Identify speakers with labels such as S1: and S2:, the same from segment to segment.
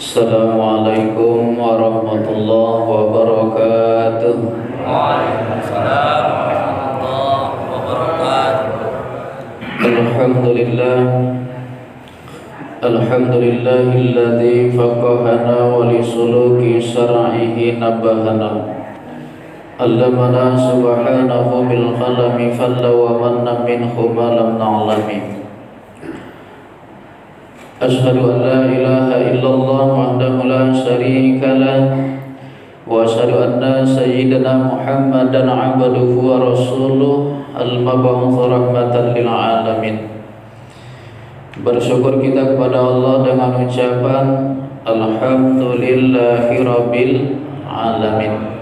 S1: Assalamualaikum warahmatullahi wabarakatuh.
S2: Waalaikumsalam warahmatullahi wabarakatuh.
S1: Alhamdulillahilladzi faqahana wa li suluki syar'ihi nabahana. Allamana subhanahu bil qalami falla wa manna minhu ma lam na'lami. Asyhadu an la ilaha illallah wahdahu la syarika lah wa asyhadu anna sayyidana Muhammadan abduhu wa rasuluh al-mab'uts rahmatan lil alamin. Bersyukur kita kepada Allah dengan ucapan alhamdulillahirabbil alamin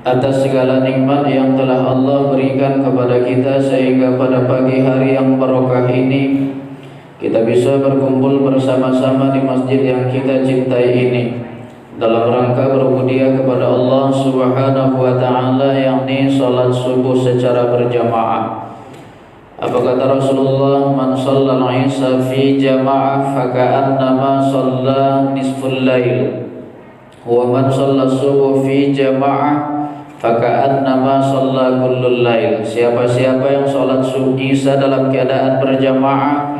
S1: atas segala nikmat yang telah Allah berikan kepada kita sehingga pada pagi hari yang barokah ini kita bisa berkumpul bersama-sama di masjid yang kita cintai ini dalam rangka berbudiah kepada Allah Subhanahu wa taala, yakni salat subuh secara berjamaah. Apa kata Rasulullah, man shallal isya fi jamaah faka'annama shalla nisful lail wa man shalla subuh fi jamaah faka'annama shalla kullul lail. Siapa-siapa yang salat subuh isya dalam keadaan berjamaah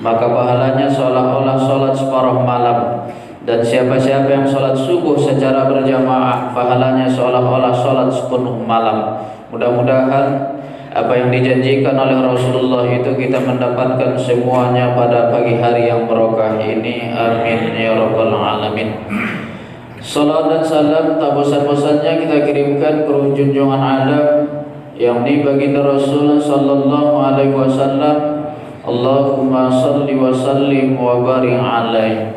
S1: maka pahalanya seolah-olah salat separuh malam, dan siapa-siapa yang salat subuh secara berjamaah pahalanya seolah-olah salat sepenuh malam. Mudah-mudahan apa yang dijanjikan oleh Rasulullah itu kita mendapatkan semuanya pada pagi hari yang barokah ini. Amin ya rabbal alamin. Salat dan salam tak bosan-bosannya kita kirimkan ke junjungan Adam, yakni baginda Rasul sallallahu alaihi wasallam. Allahumma salli wa sallim wa barik alaihi.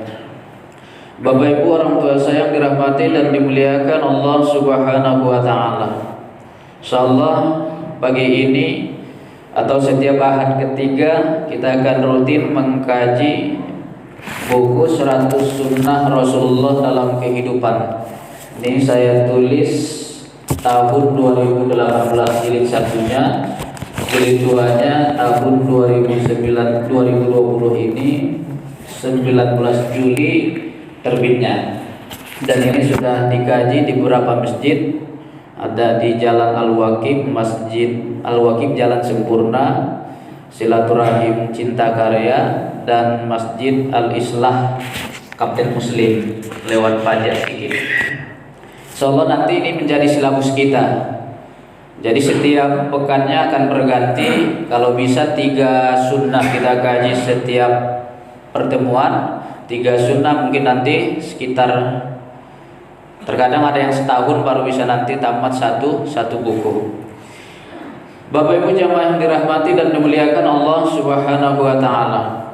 S1: Bapak Ibu orang tua saya yang dirahmati dan dimuliakan Allah Subhanahu wa taala. Insyaallah pagi ini atau setiap ahad ketiga kita akan rutin mengkaji buku 100 sunnah Rasulullah dalam kehidupan. Ini saya tulis tahun 2018 jilid satunya, jilid duanya tahun 2020 ini 19 Juli terbitnya. Dan ini sudah dikaji di beberapa masjid. Ada di Jalan Al-Waqif, Masjid Al-Waqif Jalan Sempurna, Silaturahim Cinta Karya, dan Masjid Al-Islah Kapten Muslim lewat pajak sedikit. Insyaallah nanti ini menjadi silabus kita. Jadi setiap pekannya akan berganti. Kalau bisa 3 sunnah kita kaji setiap pertemuan. 3 sunnah mungkin nanti sekitar, terkadang ada yang setahun baru bisa nanti tamat satu buku. Bapak Ibu jamaah yang dirahmati dan dimuliakan Allah Subhanahu wa taala.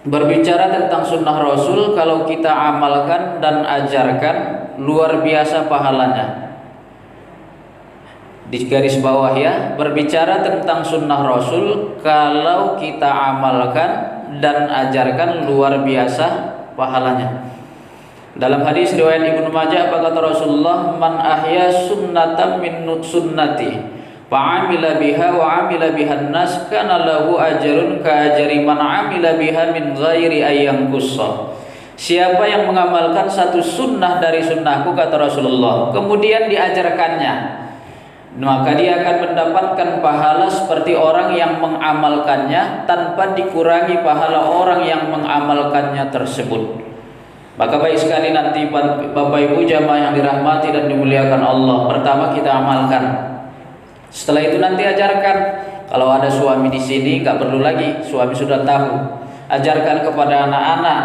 S1: Berbicara tentang sunnah Rasul, kalau kita amalkan dan ajarkan luar biasa pahalanya. Di garis bawah ya, berbicara tentang sunnah Rasul, kalau kita amalkan dan ajarkan luar biasa pahalanya. Dalam hadis riwayat Ibnu Majah apa kata Rasulullah, man ahya sunnatan min sunnati fa'amila biha wa amila biha an-nas kana lahu ajrun ka ajri man amila biha min ghairi ayyam qussa. Siapa yang mengamalkan satu sunnah dari sunnahku kata Rasulullah, kemudian diajarkannya, maka dia akan mendapatkan pahala seperti orang yang mengamalkannya tanpa dikurangi pahala orang yang mengamalkannya tersebut. Maka baik sekali nanti Bapak Ibu jamaah yang dirahmati dan dimuliakan Allah, pertama kita amalkan. Setelah itu nanti ajarkan. Kalau ada suami di sini nggak perlu lagi, suami sudah tahu. Ajarkan kepada anak-anak,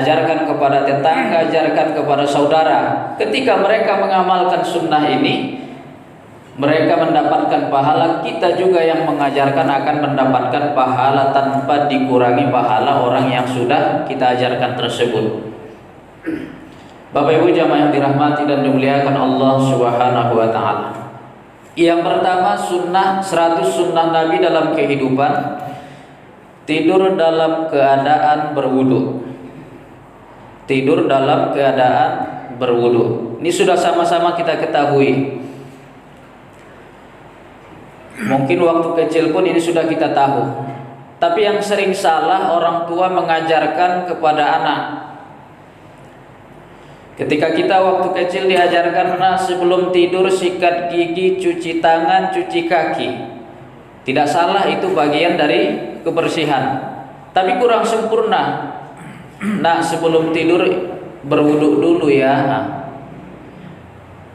S1: ajarkan kepada tetangga, ajarkan kepada saudara. Ketika mereka mengamalkan sunnah ini, mereka mendapatkan pahala, kita juga yang mengajarkan akan mendapatkan pahala tanpa dikurangi pahala orang yang sudah kita ajarkan tersebut. Bapak Ibu jamaah yang dirahmati dan dimuliakan Allah Subhanahu wa taala. Yang pertama, sunnah 100 sunnah Nabi dalam kehidupan. Tidur dalam keadaan berwudu. Tidur dalam keadaan berwudu. Ini sudah sama-sama kita ketahui. Mungkin waktu kecil pun ini sudah kita tahu. Tapi yang sering salah orang tua mengajarkan kepada anak. Ketika kita waktu kecil diajarkan sebelum tidur sikat gigi, cuci tangan, cuci kaki. Tidak salah, itu bagian dari kebersihan. Tapi kurang sempurna. Nah, sebelum tidur berwudu dulu ya.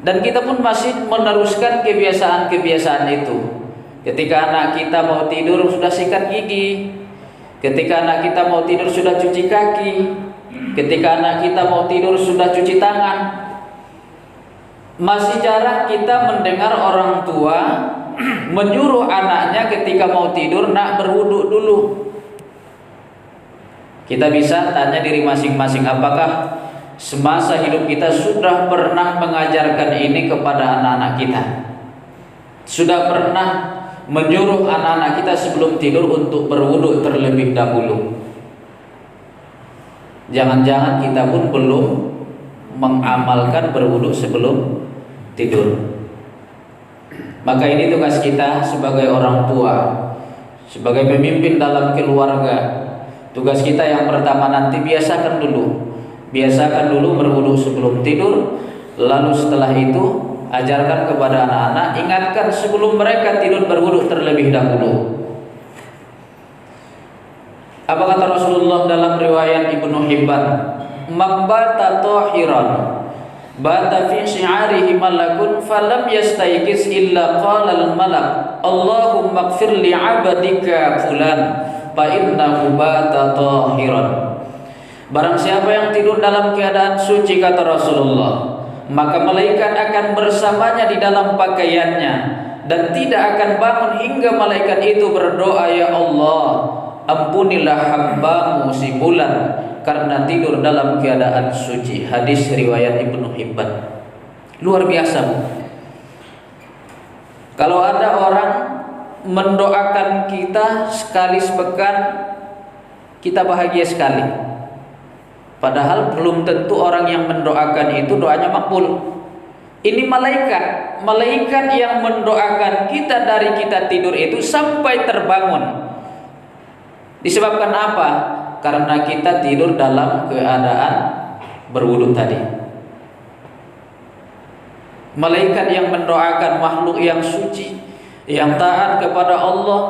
S1: Dan kita pun masih meneruskan kebiasaan-kebiasaan itu. Ketika anak kita mau tidur sudah sikat gigi. Ketika anak kita mau tidur sudah cuci kaki. Ketika anak kita mau tidur sudah cuci tangan. Masih jarang kita mendengar orang tua menyuruh anaknya ketika mau tidur, nak berwudu dulu. Kita bisa tanya diri masing-masing, apakah semasa hidup kita sudah pernah mengajarkan ini kepada anak-anak kita? Sudah pernah menyuruh anak-anak kita sebelum tidur untuk berwudu terlebih dahulu? Jangan-jangan kita pun belum mengamalkan berwudu sebelum tidur. Maka ini tugas kita sebagai orang tua, sebagai pemimpin dalam keluarga. Tugas kita yang pertama nanti biasakan dulu berwudu sebelum tidur. Lalu setelah itu ajarkan kepada anak-anak, ingatkan sebelum mereka tidur berwudu terlebih dahulu. Apa kata Rasulullah dalam riwayat Ibnu Hibban? Man bata tahiran bata fi syi'arihi malakun falam yastayqiz illa qala al-malak Allahumma ighfir li 'abdika fulan fa innahu bata tahiran. Barang siapa yang tidur dalam keadaan suci, kata Rasulullah, maka malaikat akan bersamanya di dalam pakaiannya dan tidak akan bangun hingga malaikat itu berdoa, ya Allah, ampunilah hambamu si bulan karena tidur dalam keadaan suci. Hadis riwayat Ibnu Hibban. Luar biasa, Bu. Kalau ada orang mendoakan kita sekali sepekan, kita bahagia sekali. Padahal belum tentu orang yang mendoakan itu doanya makbul. Ini malaikat yang mendoakan kita dari kita tidur itu sampai terbangun. Disebabkan apa? Karena kita tidur dalam keadaan berwudu tadi. Malaikat yang mendoakan makhluk yang suci, yang taat kepada Allah,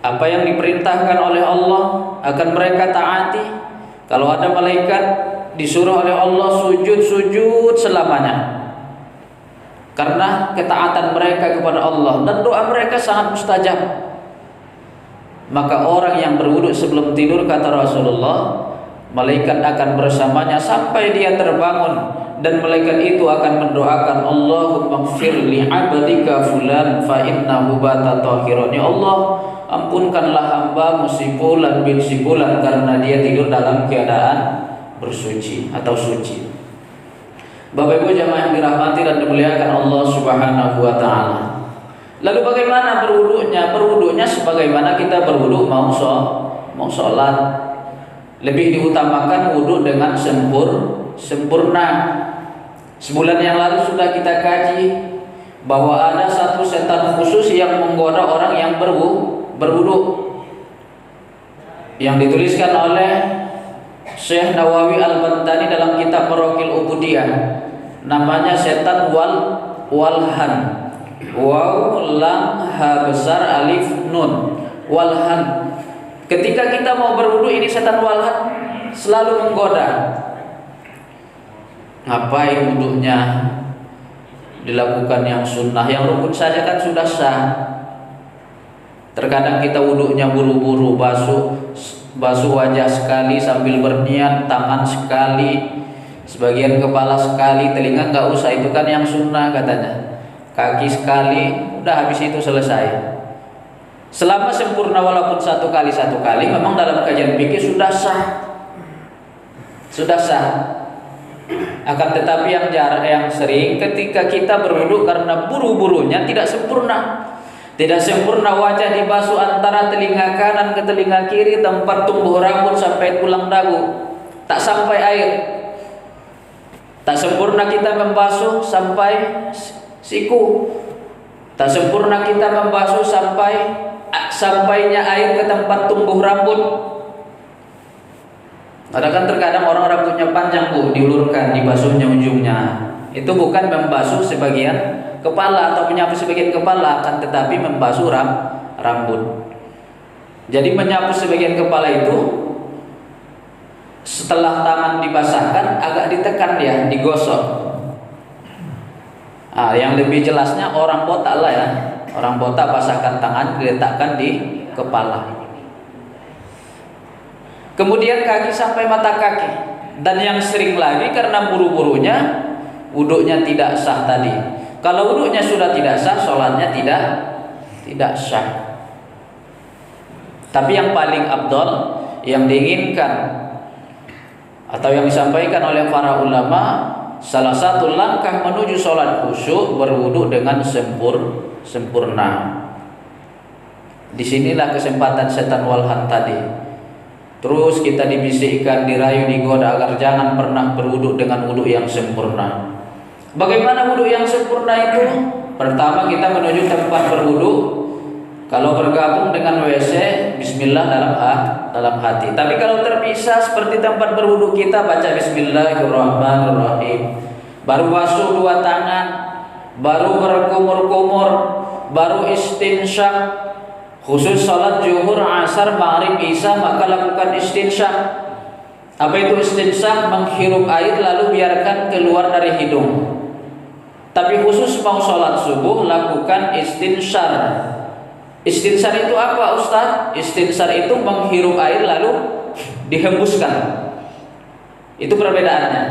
S1: apa yang diperintahkan oleh Allah akan mereka taati. Kalau ada malaikat disuruh oleh Allah sujud selamanya, karena ketaatan mereka kepada Allah dan doa mereka sangat mustajab. Maka orang yang berwudu sebelum tidur, kata Rasulullah, malaikat akan bersamanya sampai dia terbangun, dan malaikat itu akan mendoakan, Allahumma ighfir li 'abdika fulan fa innahu bata tahiran. Ya Allah, ampunkanlah hambamu si fulan bin si fulan karena dia tidur dalam keadaan bersuci atau suci. Bapak Ibu jamaah yang dirahmati dan dimuliakan Allah Subhanahu wa taala. Lalu bagaimana berwudunya? Berwudunya sebagaimana kita berwudu mau sholat. Lebih diutamakan wudu dengan sempurna. Sebulan yang lalu sudah kita kaji bahwa ada satu setan khusus yang menggoda orang yang berwudu, yang dituliskan oleh Syekh Nawawi Al-Bantani dalam kitab Maraqil Ubudiyah. Namanya setan walhan. Waw lam ha besar alif nun walhan. Ketika kita mau berwudu, ini setan walhan selalu menggoda. Ngapain wudunya dilakukan yang sunnah, yang rukun saja kan sudah sah. Terkadang kita wudunya buru-buru, basuh wajah sekali sambil berniat, tangan sekali, sebagian kepala sekali, telinga nggak usah, itu kan yang sunnah katanya. Kaki sekali, udah habis itu selesai. Selama sempurna walaupun satu kali, memang dalam kajian fikih sudah sah. Akan tetapi yang sering ketika kita berwudu karena buru-burunya tidak sempurna wajah dibasuh antara telinga kanan ke telinga kiri, tempat tumbuh rambut sampai tulang dagu, tak sampai air. Tak sempurna kita membasuh sampai siku. Tak sempurna kita membasuh sampainya air ke tempat tumbuh rambut. Ada kan terkadang orang rambutnya panjang Bu, diulurkan, dibasuhnya ujungnya. Itu bukan membasuh sebagian kepala atau menyapu sebagian kepala, akan tetapi membasuh rambut. Jadi menyapu sebagian kepala itu setelah tangan dibasahkan agak ditekan dia, digosok. Yang lebih jelasnya orang botak lah ya. Orang botak basahkan tangan, diletakkan di kepala. Kemudian kaki sampai mata kaki. Dan yang sering lagi karena buru-burunya wuduknya tidak sah tadi. Kalau wuduknya sudah tidak sah, sholatnya tidak sah. Tapi yang paling afdal, yang diinginkan atau yang disampaikan oleh para ulama, salah satu langkah menuju sholat khusyuk berwudu dengan sempurna. Disinilah kesempatan setan walhan tadi. Terus kita dibisikkan, dirayu, digoda agar jangan pernah berwudu dengan wudu yang sempurna. Bagaimana wudu yang sempurna itu? Pertama kita menuju tempat berwudu. Kalau bergabung dengan WC, bismillah dalam hati. Tapi kalau terpisah seperti tempat berwudu kita, baca bismillahirrahmanirrahim. Baru basuh dua tangan, baru berkumur-kumur, baru istinsyak. Khusus salat zuhur, asar, maghrib, isya maka lakukan istinsyak. Apa itu istinsyak? Menghirup air lalu biarkan keluar dari hidung. Tapi khusus mau salat subuh lakukan istinsyar. Istinsar itu apa Ustaz? Istinsar itu menghirup air lalu dihembuskan. Itu perbedaannya.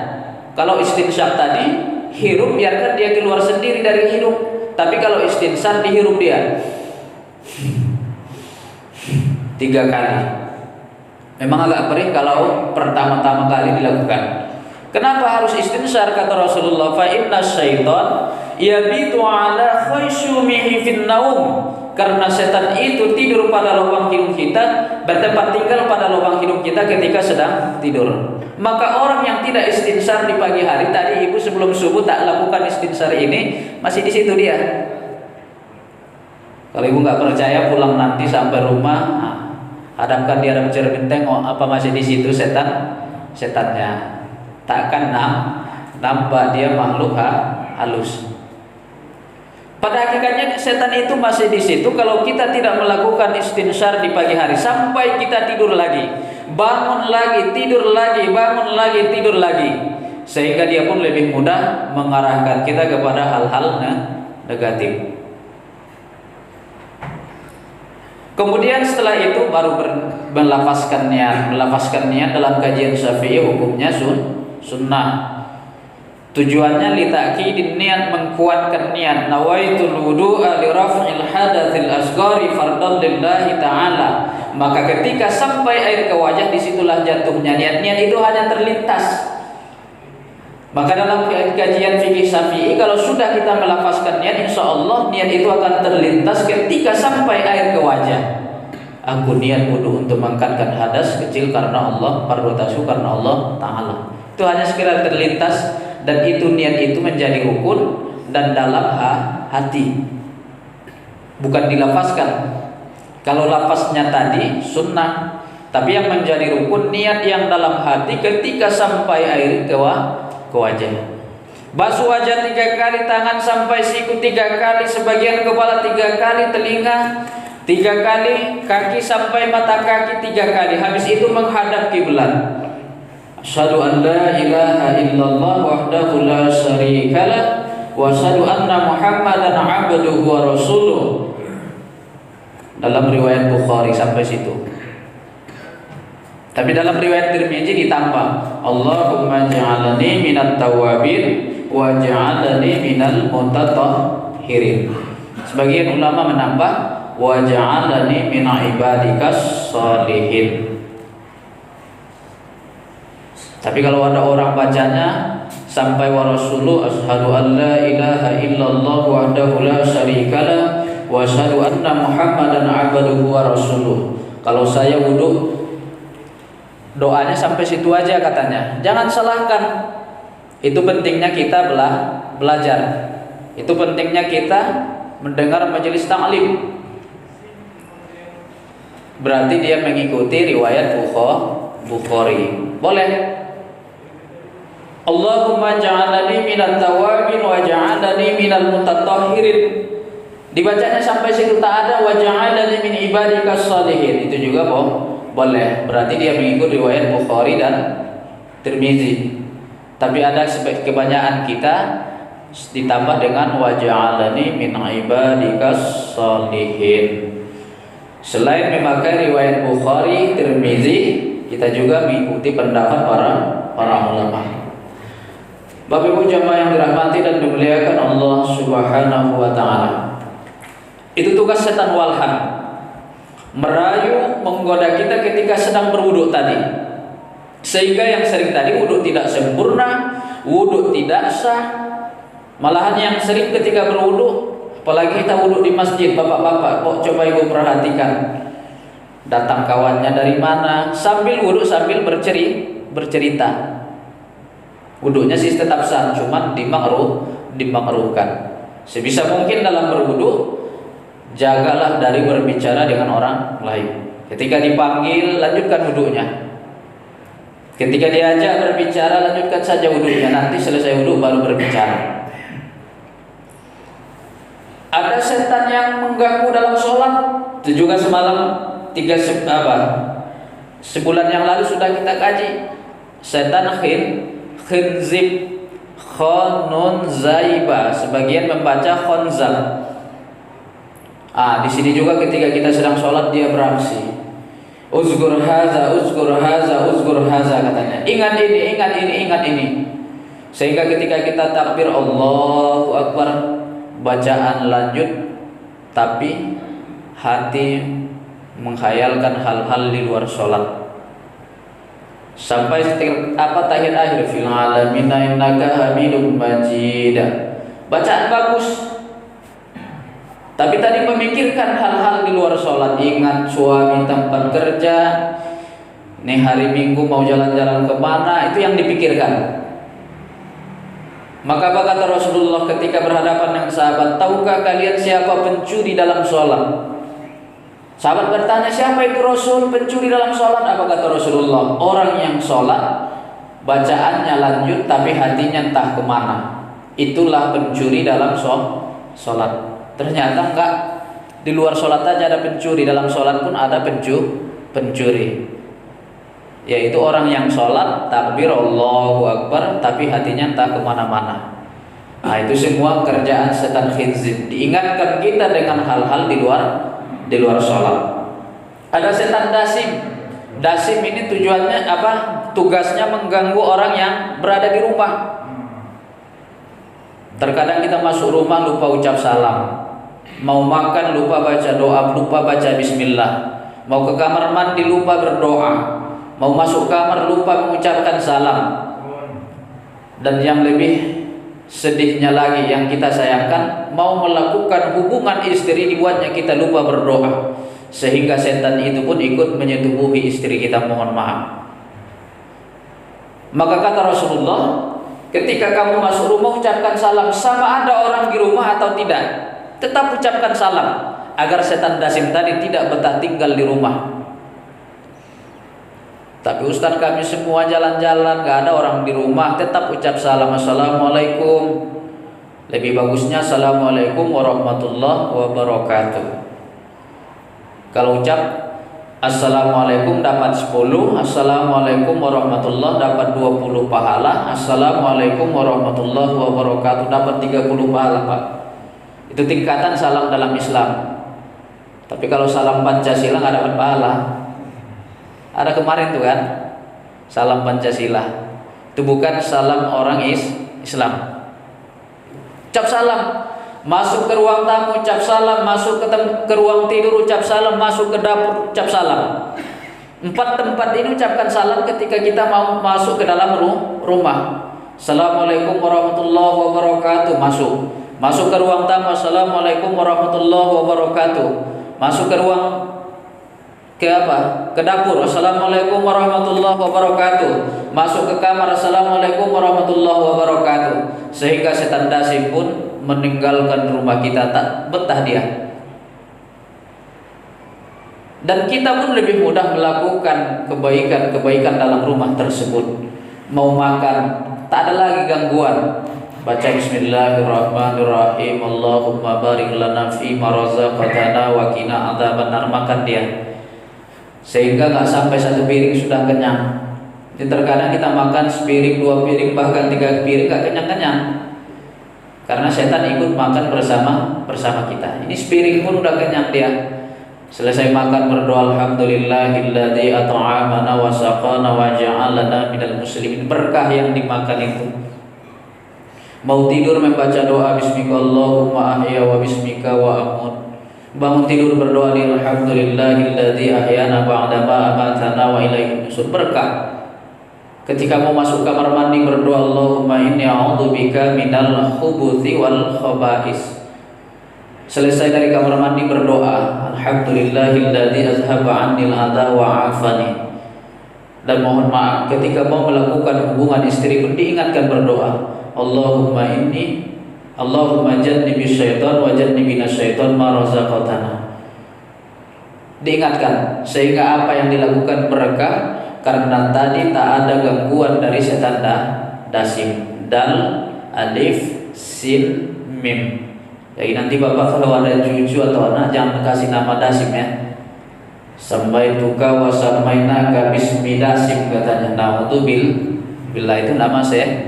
S1: Kalau istinsar tadi hirup biarkan dia keluar sendiri dari hidung. Tapi kalau istinsar dihirup dia 3 kali. Memang agak perih kalau pertama-tama kali dilakukan. Kenapa harus istinsar? Kata Rasulullah, fa inna syaitan yabitu ala khaysyumihi fin naum. Karena setan itu tidur pada lubang hidung kita, bertempat tinggal pada lubang hidung kita ketika sedang tidur. Maka orang yang tidak istinsar di pagi hari, tadi ibu sebelum subuh tak lakukan istinsar ini, masih di situ dia. Kalau ibu nggak percaya, pulang nanti sampai rumah, hadapkan di dalam cermin, tengok apa masih di situ setannya. Takkan nampak dia makhluk halus. Pada hakikatnya setan itu masih di situ kalau kita tidak melakukan istinsar di pagi hari sampai kita tidur lagi, bangun lagi, tidur lagi, bangun lagi, tidur lagi, sehingga dia pun lebih mudah mengarahkan kita kepada hal-hal negatif. Kemudian setelah itu baru melafazkan niat dalam kajian Syafi'i hukumnya sunnah. Tujuannya litakidin niat, mengkuatkan niat. Nawaitul wudu'a li raf'il hadatsil asghari fardhan lillahi ta'ala. Maka ketika sampai air ke wajah, disitulah jatuhnya niat. Niat itu hanya terlintas. Maka dalam kajian fikih Syafi'i, kalau sudah kita melafazkan niat, insya Allah niat itu akan terlintas ketika sampai air ke wajah. Aku niat wudu untuk mengangkatkan hadas kecil karena Allah, fardhu tasawuf karena Allah Ta'ala. Itu hanya sekedar terlintas. Dan itu niat itu menjadi rukun dan dalam hati, bukan dilafazkan. Kalau lafaznya tadi sunnah, tapi yang menjadi rukun niat yang dalam hati ketika sampai air ke wajah. Basuh wajah 3 kali, tangan sampai siku 3 kali, sebagian kepala 3 kali, telinga 3 kali, kaki sampai mata kaki 3 kali. Habis itu menghadap kiblat. Asyhadu an la ilaha illallah wahdahu la syarikalah wa asyhadu anna Muhammadan abduhu wa rasuluh. Dalam riwayat Bukhari sampai situ. Tapi dalam riwayat Tirmizi ditambah Allahumma ja'alani minat tawabin wa ja'alani minal mutatahhirin. Sebagian ulama menambah wa ja'alani min ibadikas sholihin. Tapi kalau ada orang bacanya sampai wa rasuluh asyhadu an la ilaha illallah wahdahu la syarikalah wa asyhadu anna Muhammadan abduhu wa rasuluh. Kalau saya wudu, doanya sampai situ aja katanya. Jangan salahkan. Itu pentingnya kita belajar. Itu pentingnya kita mendengar majelis ta'lim. Berarti dia mengikuti riwayat Bukhari. Boleh. Allahumma ja'alani minat tawabin wa ja'alani minal mutatahhirin. Dibacanya sampai situ tak ada wa ja'alani min ibadikas shalihin. Itu juga boleh. Berarti dia mengikut riwayat Bukhari dan Tirmizi. Tapi ada kebanyakan kita ditambah dengan wa ja'alani min ibadikas shalihin. Selain memakai riwayat Bukhari, Tirmizi, kita juga mengikuti pendapat para ulama. Bapak Ibu jamaah yang dirahmati dan dimuliakan Allah Subhanahu wa taala. Itu tugas setan walhan. Merayu, menggoda kita ketika sedang berwudu tadi. Sehingga yang sering tadi wudu tidak sempurna, wudu tidak sah. Malahan yang sering ketika berwudu, apalagi kita wudu di masjid, bapak-bapak, kok coba ibu perhatikan. Datang kawannya dari mana, sambil wudu sambil bercerita. Wudunya sih tetap sah, cuman dimakruhkan. Sebisa mungkin dalam berwudu jagalah dari berbicara dengan orang lain. Ketika dipanggil, lanjutkan wudunya. Ketika diajak berbicara, lanjutkan saja wudunya. Nanti selesai wudu baru berbicara. Ada setan yang mengganggu dalam sholat. Itu juga semalam sebulan yang lalu sudah kita kaji. Setan khinzib, khonun zaiba, sebagian membaca khonzab. Di sini juga ketika kita sedang sholat dia beraksi. Uzgur haza, uzgur haza, uzgur haza, katanya. Ingat ini, ingat ini, ingat ini. Sehingga ketika kita takbir Allahu Akbar, bacaan lanjut, tapi hati menghayalkan hal-hal di luar sholat. Sampai tahiyat akhir fil alamin innaka hamidum majid. Bacaan bagus. Tapi tadi memikirkan hal-hal di luar sholat. Ingat suami, tempat kerja, nih hari Minggu mau jalan-jalan kemana, itu yang dipikirkan. Maka apa kata Rasulullah ketika berhadapan dengan sahabat, tahukah kalian siapa pencuri dalam sholat? Sahabat bertanya, siapa itu Rasul pencuri dalam sholat? Apa kata Rasulullah? Orang yang sholat, bacaannya lanjut tapi hatinya entah kemana. Itulah pencuri dalam sholat. Ternyata enggak, di luar sholat aja ada pencuri, dalam sholat pun ada pencuri. Yaitu orang yang sholat, takbir Allahu Akbar, tapi hatinya entah kemana-mana. Itu semua kerjaan setan khinzib. Diingatkan kita dengan hal-hal di luar sholat. Ada setan dasim. Dasim ini tujuannya apa? Tugasnya mengganggu orang yang berada di rumah. Terkadang kita masuk rumah lupa ucap salam, mau makan lupa baca doa, lupa baca bismillah, mau ke kamar mandi lupa berdoa, mau masuk kamar lupa mengucapkan salam. Dan yang lebih sedihnya lagi, yang kita sayangkan, mau melakukan hubungan istri dibuatnya kita lupa berdoa, sehingga setan itu pun ikut menyetubuhi istri kita, mohon maaf. Maka kata Rasulullah, ketika kamu masuk rumah ucapkan salam, sama ada orang di rumah atau tidak, tetap ucapkan salam, agar setan dasim tadi tidak betah tinggal di rumah. Tapi Ustadz, kami semua jalan-jalan, gak ada orang di rumah, tetap ucap salam, assalamualaikum. Lebih bagusnya assalamualaikum warahmatullahi wabarakatuh. Kalau ucap assalamualaikum dapat 10, assalamualaikum warahmatullahi dapat 20 pahala, assalamualaikum warahmatullahi wabarakatuh dapat 30 pahala, Pak. Itu tingkatan salam dalam Islam. Tapi kalau salam Pancasila gak dapat pahala. Ada kemarin tuh kan, salam Pancasila. Itu bukan salam orang Islam. Ucap salam, masuk ke ruang tamu ucap salam, masuk ke ruang tidur ucap salam, masuk ke dapur ucap salam. 4 tempat ini ucapkan salam ketika kita mau masuk ke dalam rumah. Assalamualaikum warahmatullahi wabarakatuh, masuk ke ruang tamu, assalamualaikum warahmatullahi wabarakatuh. Masuk ke ruang ke dapur, assalamualaikum warahmatullahi wabarakatuh. Masuk ke kamar, assalamualaikum warahmatullahi wabarakatuh. Sehingga setan dasim pun meninggalkan rumah kita, tak betah dia. Dan kita pun lebih mudah melakukan kebaikan-kebaikan dalam rumah tersebut. Mau makan, tak ada lagi gangguan. Baca bismillahirrahmanirrahim. Allahumma barik lana fi ma razaqtana wa qina adzabannar, makan dia. Sehingga nggak sampai satu piring sudah kenyang. Jadi terkadang kita makan sepiring, 2 piring, bahkan 3 piring nggak kenyang-kenyang. Karena setan ikut makan bersama kita. Ini sepiring pun udah kenyang dia. Selesai makan berdoa alhamdulillahilladzi at'amana wa saqana wa ja'alana minal muslimin. Berkah yang dimakan itu. Mau tidur membaca doa bismika Allahumma ahya wa bismika wa amut. Bangun tidur berdoa alhamdulillahilladzi ahyana ba'da ma amatana wa ilaihi nusur. Berkah. Ketika mau masuk kamar mandi berdoa Allahumma inni a'udzubika minal khubuthi wal khaba'is. Selesai dari kamar mandi berdoa alhamdulillahilladzi azhaba 'annil adza wa 'afani. Dan mohon maaf ketika mau melakukan hubungan istri pun diingatkan berdoa Allahumma jannibis syaitan wa jannibinas syaitan ma razaqtana. Diingatkan sehingga apa yang dilakukan berkah, karena tadi tak ada gangguan dari setan dasim. Dal, alif, sin, mim. Jadi nanti bapak kalau ada cucu atau anak jangan kasih nama dasim ya. Sampai tuka wasamainaka bismi dasim katanya. Nah itu bila itu nama setan.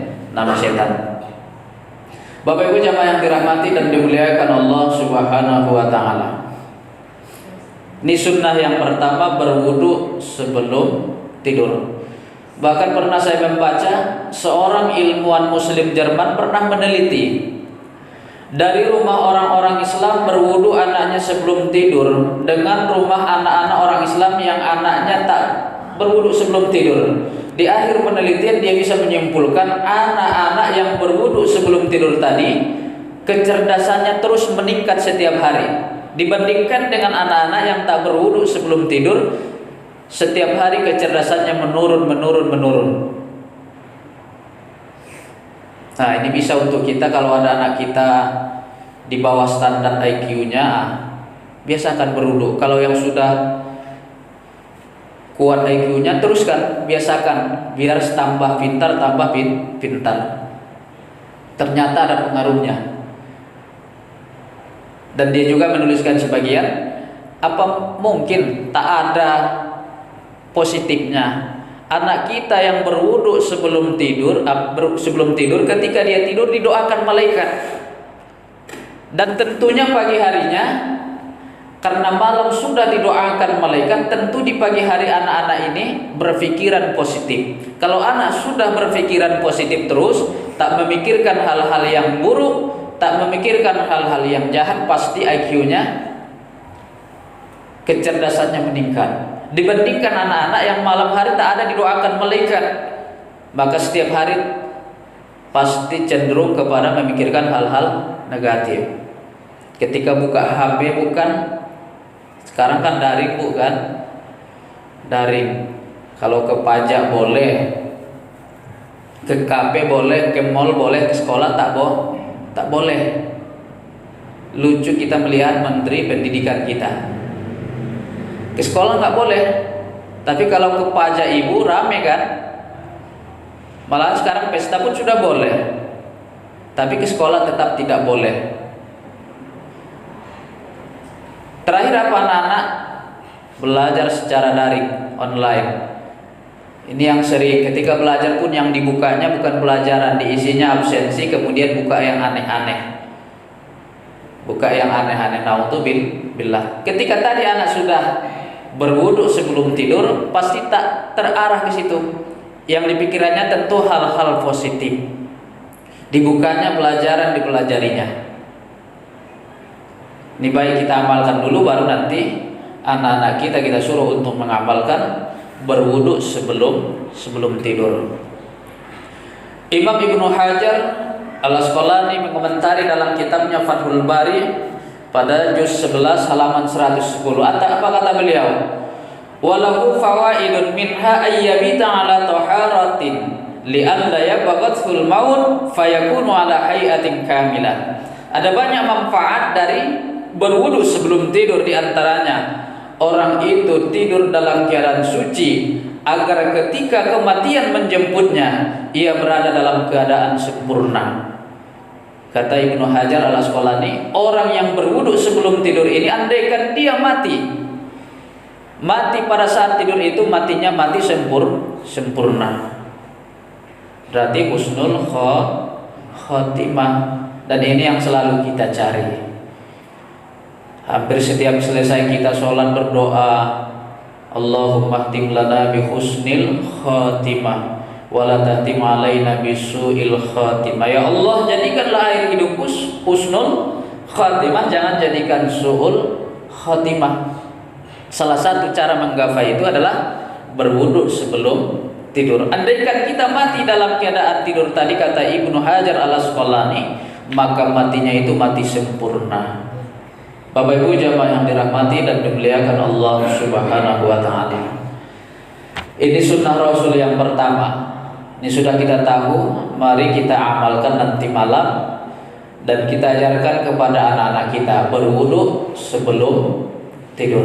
S1: Bapak Ibu jamaah yang dirahmati dan dimuliakan Allah Subhanahu wa taala. Ini sunnah yang pertama, berwudu sebelum tidur. Bahkan pernah saya membaca seorang ilmuwan muslim Jerman pernah meneliti dari rumah orang-orang Islam berwudu anaknya sebelum tidur dengan rumah anak-anak orang Islam yang anaknya tak berwudu sebelum tidur. Di akhir penelitian dia bisa menyimpulkan anak-anak yang berwudu sebelum tidur tadi kecerdasannya terus meningkat setiap hari dibandingkan dengan anak-anak yang tak berwudu sebelum tidur. Setiap hari kecerdasannya menurun. Nah ini bisa untuk kita kalau ada anak kita di bawah standar IQ-nya, biasakan berwudu. Kalau yang sudah kuat IQ-nya teruskan, biasakan biar tambah pintar. Ternyata ada pengaruhnya. Dan dia juga menuliskan sebagian, apa mungkin tak ada positifnya anak kita yang berwudu sebelum tidur ketika dia tidur didoakan malaikat. Dan tentunya pagi harinya karena malam sudah didoakan malaikat, tentu di pagi hari anak-anak ini berpikiran positif. Kalau anak sudah berpikiran positif terus, tak memikirkan hal-hal yang buruk, tak memikirkan hal-hal yang jahat, pasti IQ-nya, kecerdasannya meningkat. Dibandingkan anak-anak yang malam hari tak ada didoakan malaikat, maka setiap hari pasti cenderung kepada memikirkan hal-hal negatif. Ketika buka HP bukan, sekarang kan daring bukan, daring. Kalau ke pajak boleh, ke kafe boleh, ke mall boleh, ke sekolah tak boleh. Lucu kita melihat menteri pendidikan kita. Ke sekolah nggak boleh, tapi kalau ke pajak ibu rame kan. Malah sekarang pesta pun sudah boleh, tapi ke sekolah tetap tidak boleh. Terakhir apa anak-anak belajar secara daring online. Ini yang sering ketika belajar pun yang dibukanya bukan pelajaran, diisinya absensi, kemudian buka yang aneh-aneh. Naudzubillah. Ketika tadi anak sudah berwudu sebelum tidur, pasti tak terarah ke situ. Yang dipikirannya tentu hal-hal positif. Dibukanya pelajaran, dipelajarinya. Ini baik kita amalkan dulu, baru nanti anak-anak kita suruh untuk mengamalkan berwudu sebelum tidur. Imam Ibnu Hajar Al-Asqalani mengomentari dalam kitabnya Fathul Bari pada juz 11 halaman 110. Apa kata beliau? Walahu fawaidun minha ayyabita ala taharatin li'alla yabghathul maut fayakunu ala hayatin kamilah. Ada banyak manfaat dari berwudu sebelum tidur, di antaranya orang itu tidur dalam keadaan suci agar ketika kematian menjemputnya ia berada dalam keadaan sempurna. Kata Ibnu Hajar Al-Asqalani, orang yang berwudu sebelum tidur ini andaikan dia mati pada saat tidur itu matinya mati sempurna. Berarti husnul khotimah, dan ini yang selalu kita cari. Hampir setiap selesai kita sholat berdoa, Allahumma khtim lana bi husnil khotimah wala tahtim alaina bisu'il khatimah. Ya Allah, jadikanlah akhir hidupku husnul khatimah, jangan jadikan su'ul khatimah. Salah satu cara menggapai itu adalah berwudu sebelum tidur. Andaikan kita mati dalam keadaan tidur tadi, kata Ibnu Hajar Al-Asqalani, maka matinya itu mati sempurna. Bapak Ibu jamaah yang dirahmati dan dimuliakan Allah Subhanahu wa taala. Ini sunnah Rasul yang pertama. Ini sudah kita tahu, mari kita amalkan nanti malam dan kita ajarkan kepada anak-anak kita berwudu sebelum tidur.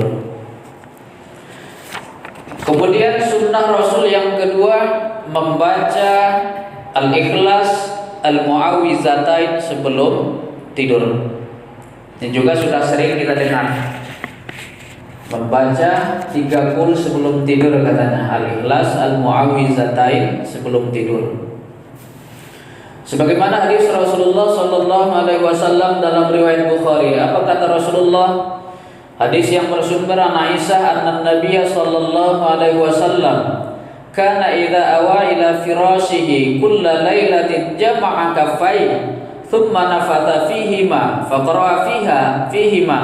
S1: Kemudian sunnah Rasul yang kedua, membaca Al-Ikhlas, Al-Mu'awwizatain sebelum tidur. Ini juga sudah sering kita dengar. Membaca 3 qul sebelum tidur katanya, Al-Ikhlas, Al-Mu'awwizatain sebelum tidur. Sebagaimana hadis Rasulullah sallallahu alaihi wasallam dalam riwayat Bukhari, apa kata Rasulullah? Hadis yang bersumber an Aisyah anna Nabiy sallallahu alaihi wasallam kana idza awa ila firashihi kulla lailatin jama'a kaffai thumma nafatha fihima faqra'a fihima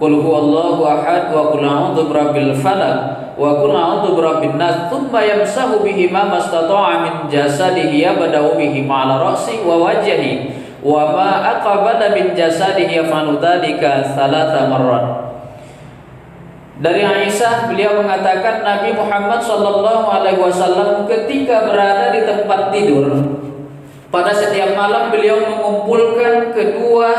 S1: qul huwallahu ahad wa qul a'udzu birabbil falaq wa qul a'udzu birabbin nas thumma yamsahu bihima mastata'a min jasadihi yabda'u bihima 'ala ra'si wa wajhihi wa ma aqbala min jasadihi yaf'alu dzalika 3 marrat. Dari Aisyah, beliau mengatakan Nabi Muhammad sallallahu alaihi wasallam ketika berada di tempat tidur, pada setiap malam beliau mengumpulkan kedua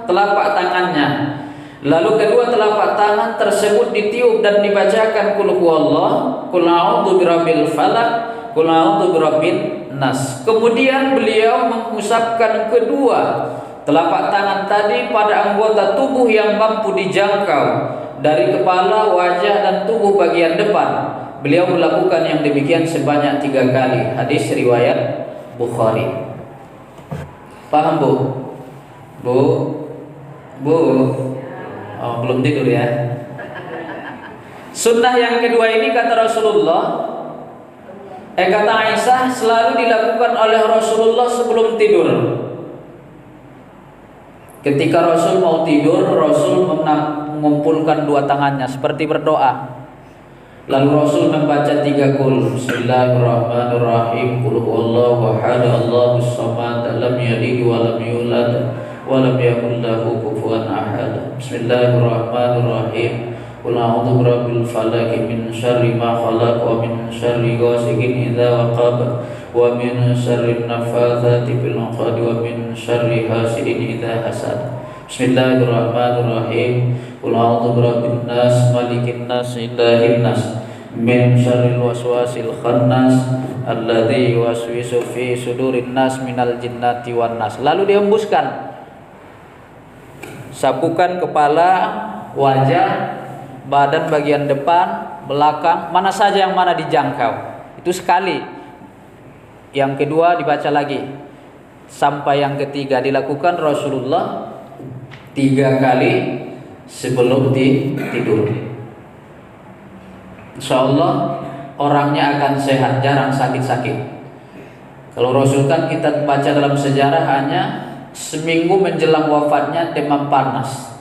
S1: telapak tangannya. Lalu kedua telapak tangan tersebut ditiup dan dibacakan qul huwallah, qul a'udzu birabbil falaq, qul a'udzu birabbin nas. Kemudian beliau mengusapkan kedua telapak tangan tadi pada anggota tubuh yang mampu dijangkau dari kepala, wajah dan tubuh bagian depan. Beliau melakukan yang demikian sebanyak 3 kali. Hadis riwayat Bukhari. Paham Bu? Bu? Oh, belum tidur ya. Sunnah yang kedua ini kata Rasulullah, kata Aisyah, selalu dilakukan oleh Rasulullah sebelum tidur. Ketika Rasul mau tidur, Rasul mengumpulkan 2 tangannya seperti berdoa. Lalu Rasul membaca 3 qul. Bismillahirrahmanirrahim. Qul huwallahu ahad, Allahus samad, lam yalid wa lam yulad wa lam yakul lahu kufuwan ahad. Bismillahirrahmanirrahim. Qul a'udzu birabbil falaq min syarri ma khalaq wa min syarri ghasiqin idza waqab wa min syarri naffatsati fil 'uqad wa min syarri hasidin idza hasad. Bismillahirrahmanirrahim. Qul a'udzu birabbin nas, malikin nas, ilahin nas, min syarril waswasil khannas alladzi yuwaswisu fi sudurin nas minal jinnati wan nas. Lalu dihembuskan, sapukan kepala, wajah, badan bagian depan, belakang, mana saja yang mana dijangkau. Itu sekali. Yang kedua dibaca lagi. Sampai yang ketiga dilakukan Rasulullah 3 kali sebelum tidur. Insyaallah orangnya akan sehat, jarang sakit-sakit. Kalau Rasul kan kita baca dalam sejarah hanya seminggu menjelang wafatnya demam panas.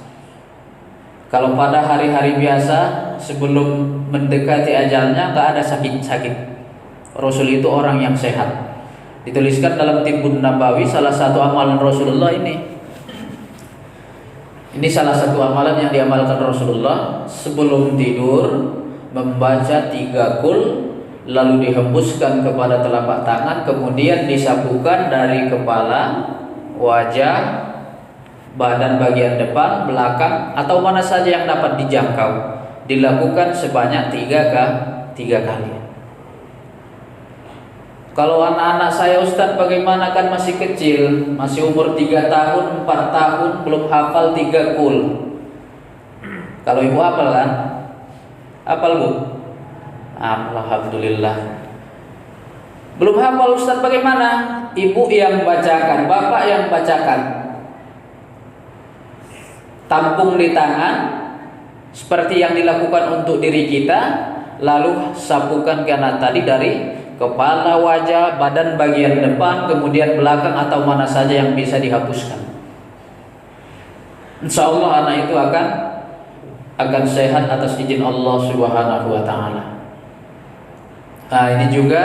S1: Kalau pada hari-hari biasa sebelum mendekati ajalnya nggak ada sakit-sakit. Rasul itu orang yang sehat. Dituliskan dalam Tibbun Nabawi, salah satu amalan Rasulullah ini. Ini salah satu amalan yang diamalkan Rasulullah sebelum tidur, membaca 3 qul, lalu dihembuskan kepada telapak tangan, kemudian disapukan dari kepala, wajah, badan bagian depan, belakang, atau mana saja yang dapat dijangkau dilakukan sebanyak 3 kali. Kalau anak-anak saya Ustaz bagaimana, kan masih kecil, masih umur 3 tahun, 4 tahun, belum hafal 3 kul. Kalau ibu hafal kan? Hafal bu? Alhamdulillah. Belum hafal Ustaz bagaimana? Ibu yang bacakan, bapak yang bacakan. Tampung di tangan seperti yang dilakukan untuk diri kita, lalu sapukan kanan tadi dari kepala, wajah, badan bagian depan, kemudian belakang atau mana saja yang bisa dihapuskan. Insya Allah anak itu akan sehat atas izin Allah Subhanahu wa ta'ala. Nah, ini juga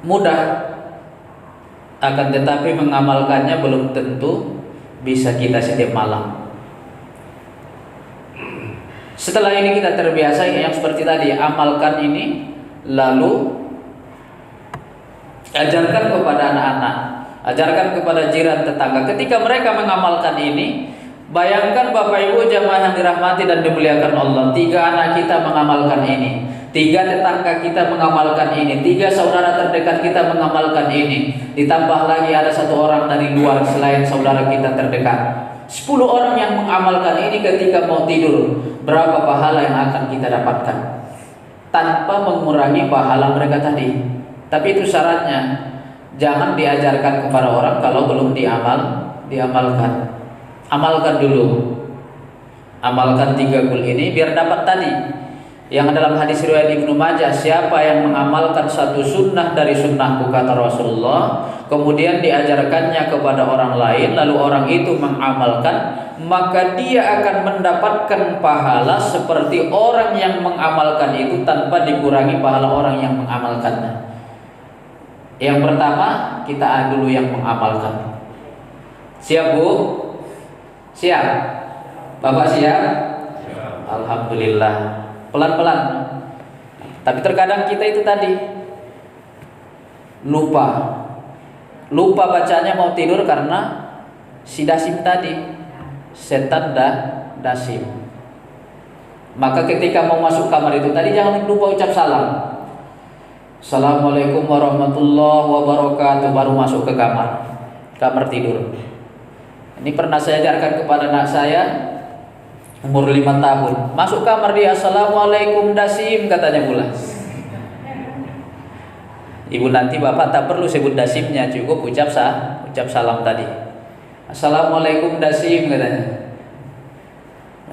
S1: mudah, akan tetapi mengamalkannya belum tentu bisa kita setiap malam. Setelah ini kita terbiasa yang seperti tadi, amalkan ini, lalu ajarkan kepada anak-anak, ajarkan kepada jiran, tetangga. Ketika mereka mengamalkan ini, bayangkan Bapak Ibu jamaah yang dirahmati dan dimuliakan Allah, 3 anak kita mengamalkan ini, 3 tetangga kita mengamalkan ini, 3 saudara terdekat kita mengamalkan ini, ditambah lagi ada 1 orang dari luar selain saudara kita terdekat. 10 orang yang mengamalkan ini ketika mau tidur, berapa pahala yang akan kita dapatkan tanpa mengurangi pahala mereka tadi. Tapi itu syaratnya, jangan diajarkan kepada orang kalau belum diamalkan. Amalkan dulu, amalkan 3 kul ini biar dapat tadi yang dalam hadis riwayat Ibnu Majah, siapa yang mengamalkan 1 sunnah dari sunnahku kata Rasulullah, kemudian diajarkannya kepada orang lain, lalu orang itu mengamalkan, maka dia akan mendapatkan pahala seperti orang yang mengamalkan itu tanpa dikurangi pahala orang yang mengamalkannya. Yang pertama, kita dulu yang mengamalkan. Siap Bu? Siap? Bapak siap? Alhamdulillah. Pelan-pelan. Tapi terkadang kita itu tadi lupa bacanya mau tidur karena si dasim tadi, setan dasim. Maka ketika mau masuk kamar itu tadi jangan lupa ucap salam. Assalamualaikum warahmatullahi wabarakatuh, baru masuk ke kamar tidur. Ini pernah saya ajarkan kepada anak saya umur 5 tahun. Masuk kamar dia, Assalamualaikum dasim, katanya pula. Ibu nanti bapak tak perlu sebut dasimnya, cukup ucap salam tadi. Assalamualaikum dasim, katanya.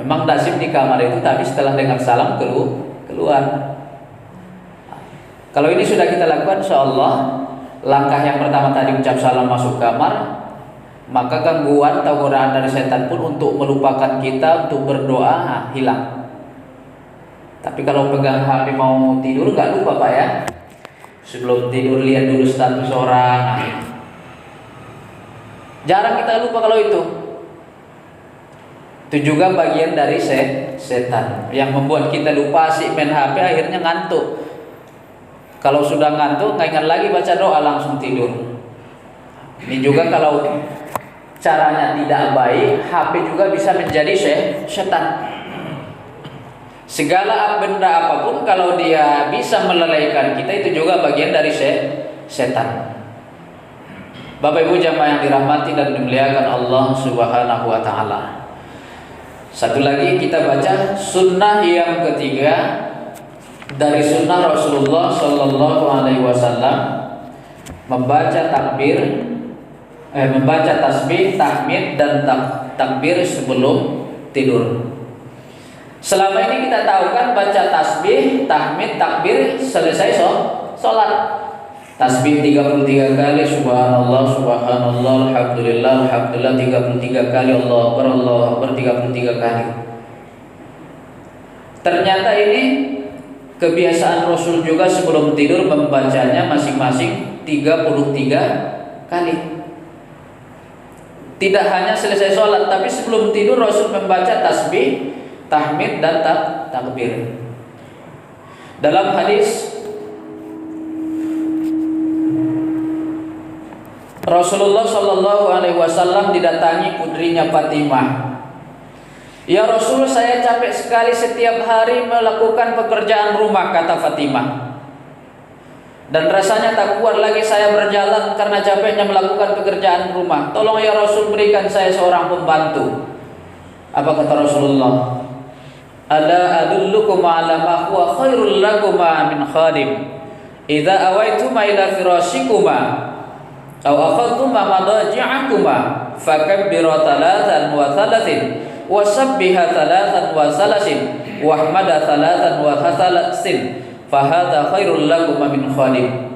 S1: Memang dasim di kamar itu, tapi setelah dengar salam keluar. Kalau ini sudah kita lakukan, insyaallah langkah yang pertama tadi ucap salam masuk kamar, maka gangguan atau godaan dari setan pun untuk melupakan kita untuk berdoa hilang. Tapi kalau pegang HP mau tidur gak lupa Pak ya. Sebelum tidur lihat dulu status orang. Jarang kita lupa kalau itu. Itu juga bagian dari setan yang membuat kita lupa asik main HP, akhirnya ngantuk. Kalau sudah ngantuk nggak ingat lagi baca doa, langsung tidur. Ini juga kalau caranya tidak baik, HP juga bisa menjadi setan. Segala benda apapun kalau dia bisa melalaikan kita, itu juga bagian dari setan. Bapak Ibu jamaah yang dirahmati dan dimuliakan Allah Subhanahu wa taala. Satu lagi kita baca sunnah yang ketiga dari sunnah Rasulullah Sallallahu Alaihi Wasallam, membaca membaca tasbih, tahmid dan takbir sebelum tidur. Selama ini kita tahu kan baca tasbih, tahmid, takbir selesai sholat. Tasbih 33 kali, subhanallah, subhanallah, alhamdulillah, alhamdulillah 33 kali, Allah Akbar 33 kali. Ternyata ini kebiasaan Rasul juga sebelum tidur membacanya masing-masing 33 kali. Tidak hanya selesai sholat, tapi sebelum tidur Rasul membaca tasbih, tahmid dan takbir. Dalam hadis Rasulullah Shallallahu Alaihi Wasallam didatangi putrinya Fatimah. Ya Rasul, saya capek sekali setiap hari melakukan pekerjaan rumah, kata Fatimah. Dan rasanya tak kuat lagi saya berjalan karena capeknya melakukan pekerjaan rumah. Tolong ya Rasul, berikan saya seorang pembantu. Apa kata Rasulullah? Ala adullukum ala ma huwa khairul lakuma min khadim. Idza awaituma ila firashikuma aw akhadtuma madaji'akuma fakabbiru thalathan wa thalathin wasabbiha thalathan wa salasin wahmada thalathan wa salasin fahadha khairul lakum min khadim.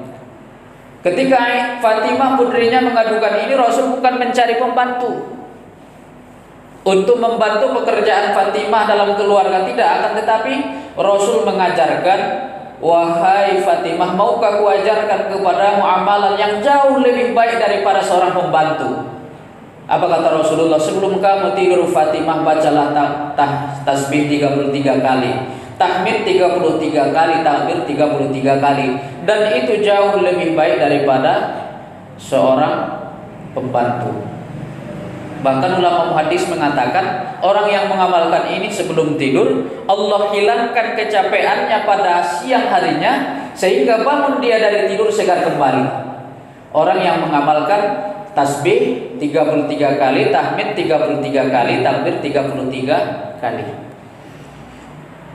S1: Ketika Fatimah putrinya mengadukan ini, Rasul bukan mencari pembantu untuk membantu pekerjaan Fatimah dalam keluarga, tidak, akan tetapi Rasul mengajarkan, wahai Fatimah, maukah kuajarkan kepadamu amalan yang jauh lebih baik daripada seorang pembantu? Apa kata Rasulullah? Sebelum kamu tidur Fatimah, bacalah tasbih 33 kali, tahmid 33 kali, takbir 33 kali, dan itu jauh lebih baik daripada seorang pembantu. Bahkan ulama hadis mengatakan, orang yang mengamalkan ini sebelum tidur, Allah hilangkan kecapeannya pada siang harinya sehingga bangun dia dari tidur segar kembali. Orang yang mengamalkan tasbih 33 kali, tahmid 33 kali, takbir 33 kali.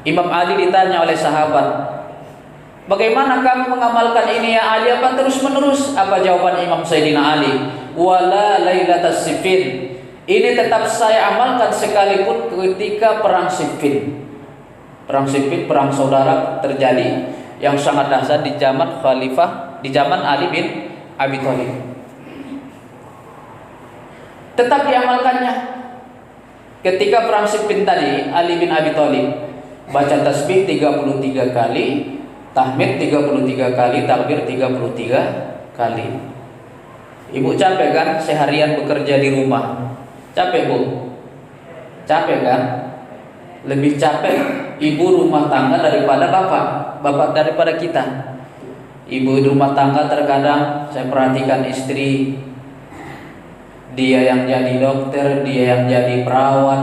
S1: Imam Ali ditanya oleh sahabat, bagaimana kamu mengamalkan ini ya Ali? Apa terus menerus? Apa jawaban Imam Sayyidina Ali? Wala lailatas siffin. Ini tetap saya amalkan sekalipun ketika perang Siffin. Perang Siffin, perang saudara terjadi yang sangat dahsyat di zaman Khalifah, di zaman Ali bin Abi Thalib. Tetap diamalkannya. Ketika perang Siffin tadi, Ali bin Abi Thalib baca tasbih 33 kali, tahmid 33 kali, takbir 33 kali. Ibu capek kan seharian bekerja di rumah? Capek bu? Capek kan? Lebih capek ibu rumah tangga daripada bapak daripada kita. Ibu rumah tangga terkadang saya perhatikan istri, dia yang jadi dokter, dia yang jadi perawat,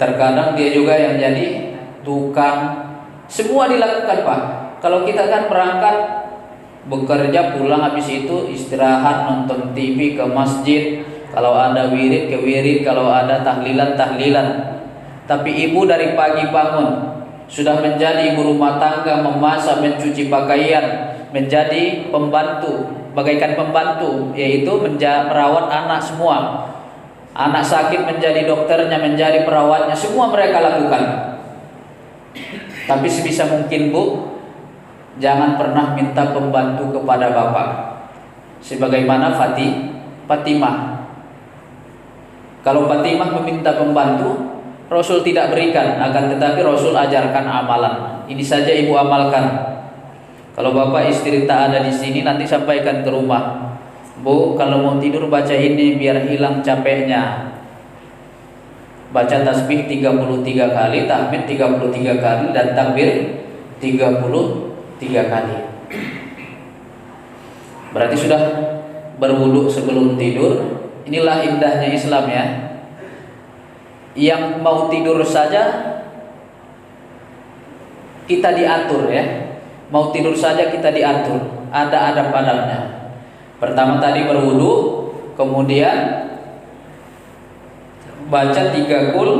S1: terkadang dia juga yang jadi tukang. Semua dilakukan Pak. Kalau kita kan berangkat bekerja, pulang habis itu istirahat, nonton TV, ke masjid, kalau ada wirid ke wirid, kalau ada tahlilan. Tapi ibu dari pagi bangun sudah menjadi ibu rumah tangga, memasak, mencuci pakaian, menjadi pembantu, bagaikan pembantu, yaitu merawat anak semua. Anak sakit menjadi dokternya, menjadi perawatnya, semua mereka lakukan. Tapi sebisa mungkin bu, jangan pernah minta pembantu kepada bapak. Sebagaimana Fatimah. Kalau Fatimah meminta pembantu, Rasul tidak berikan, akan tetapi Rasul ajarkan amalan. Ini saja ibu amalkan. Kalau bapak istri tak ada di sini, nanti sampaikan ke rumah. Bu, kalau mau tidur baca ini biar hilang capeknya. Baca tasbih 33 kali, tahmid 33 kali, dan takbir 33 kali. Berarti sudah berwudu sebelum tidur. Inilah indahnya Islam ya. Yang mau tidur saja kita diatur ya. Mau tidur saja kita diatur. Ada adab-adabnya. Pertama tadi berwudu, kemudian baca 3 qul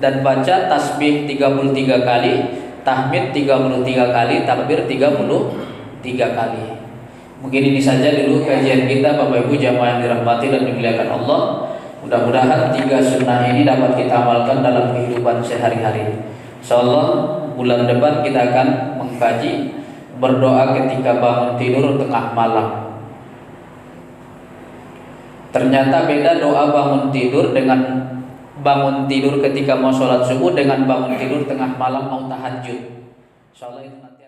S1: dan baca tasbih 33 kali, tahmid 33 kali, takbir 33 kali. Mungkin ini saja dulu kajian kita Bapak Ibu jamaah yang dirahmati dan dimuliakan Allah. Mudah-mudahan 3 sunnah ini dapat kita amalkan dalam kehidupan sehari-hari. Insyaallah bulan depan kita akan mengkaji berdoa ketika bangun tidur tengah malam. Ternyata beda doa bangun tidur dengan bangun tidur ketika mau sholat subuh dengan bangun tidur tengah malam mau tahajud. Insyaallah itu nanti